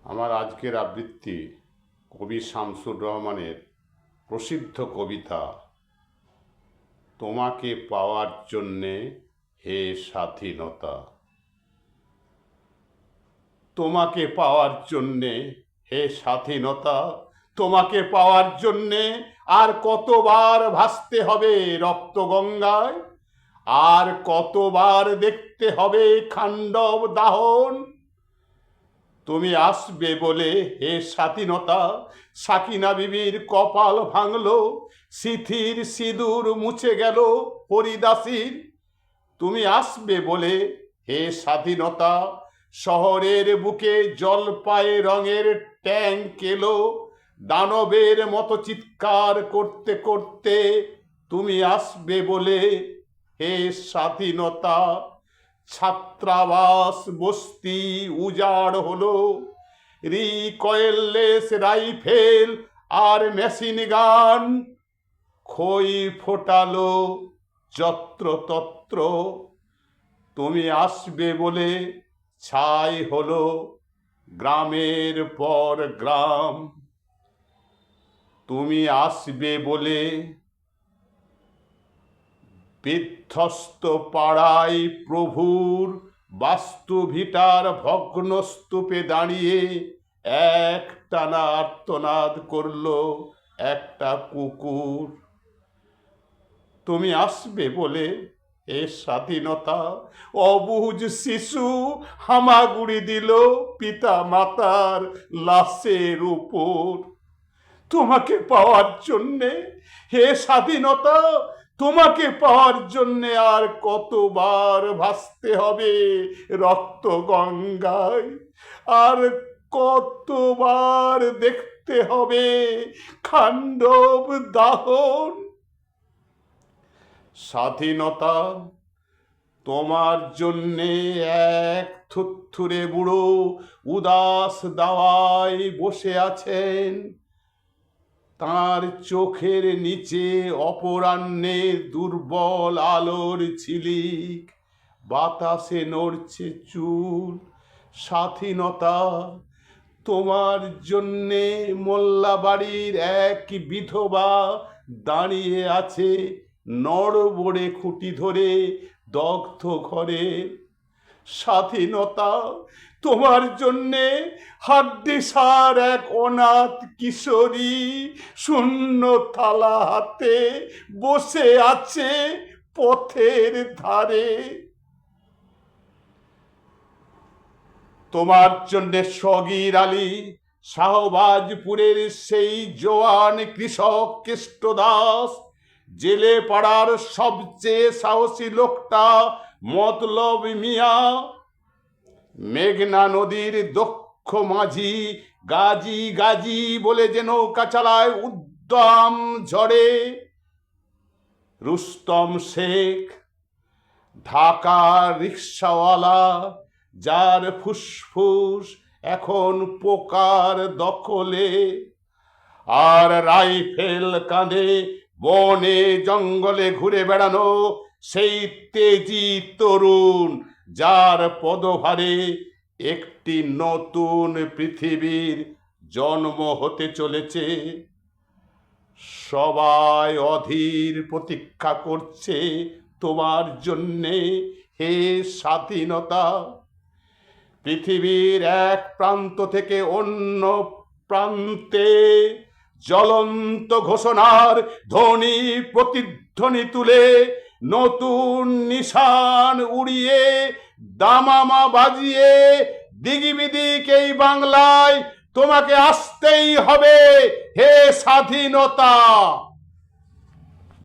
আমার আজকের আবৃত্তি কবি শামসুর রহমানের প্রসিদ্ধ কবিতা তোমাকে পাওয়ার জন্যে হে স্বাধীনতা। তোমাকে পাওয়ার জন্যে হে স্বাধীনতা, তোমাকে পাওয়ার জন্যে আর কতবার ভাসতে হবে রক্ত গঙ্গায়, আর কতবার দেখতে হবে খাণ্ডব দাহন। তুমি আসবে বলে হে স্বাধীনতা, সাকিনা বিবির কপাল ভাঙলো, সিথির সিঁদুর মুছে গেল হরিদাসীর। তুমি আসবে বলে হে স্বাধীনতা, শহরের বুকে জলপাই রঙের ট্যাঙ্ক এলো, দানবের মতো চিৎকার করতে করতে। তুমি আসবে বলে হে স্বাধীনতা, ছাত্রাবাস বস্তি উজাড় হলো, রিকয়েললেস রাইফেল আর মেশিন গান খই ফোটালো যত্রতত্র। তুমি আসবে বলে ছাই হলো গ্রামের পর গ্রাম। তুমি আসবে বলে বিধ্বস্ত পাড়ায় প্রভুর বাস্তুভিটার ভগ্ন স্তূপে দাঁড়িয়ে একটানা আর্তনাদ করল একটা কুকুর। তুমি আসবে বলে এ স্বাধীনতা, অবুঝ শিশু হামাগুড়ি দিল পিতা মাতার লাশের উপর। তোমাকে পাওয়ার জন্যে হে স্বাধীনতা, তোমাকে পাওয়ার জন্যে আর কতবার ভাসতে হবে রক্ত গঙ্গায়, আর কতবার দেখতে হবে খাণ্ডব দাহন। স্বাধীনতা, তোমার জন্যে এক থুত্থুরে বুড়ো উদাস দাওয়ায় বসে আছেন, তার চোখের নিচে অপরাহ্নে দুর্বল আলোর ঝিলিক, বাতাসে নড়ছে চুল। স্বাধীনতা, তোমার জন্যে মোল্লাবাড়ির এক বিধবা দাঁড়িয়ে আছে নড়বড়ে খুঁটি ধরে দগ্ধ ঘরে। স্বাধীনতা, তোমার জন্যে হাড্ডিসার এক অনাথ কিশোরী শূন্য থালা হাতে বসে আছে পথের ধারে। তোমার জন্যে সগীর আলী, শাহবাজপুরের সেই জোয়ান কৃষক কেষ্টদাস, জেলে পাড়ার সবচেয়ে সাহসী লোকটা মতলব মিয়া, মেঘনা নদীর দক্ষ মাঝি গাজী গাজী বলে যে নৌকা চালায় উদ্দাম ঝড়ে, রুস্তম শেখ, ঢাকার রিক্সাওয়ালা যার ফুসফুস এখন পোকার দখলে, আর রাইফেল কাঁধে বনে জঙ্গলে ঘুরে বেড়ানো সেই তেজি তরুণ, যার পদভারে একটি নতুন পৃথিবীর জন্ম হতে চলেছে। সবাই অধীর প্রতীক্ষা করছে তোমার জন্যে হে স্বাধীনতা। পৃথিবীর এক প্রান্ত থেকে অন্য প্রান্তে জ্বলন্ত ঘোষণার ধ্বনি প্রতিধ্বনি তুলে, নতুন নিশান উড়িয়ে, দামামা বাজিয়ে দিগিবিদিক এই বাংলায় তোমাকে আসতেই হবে হে স্বাধীনতা।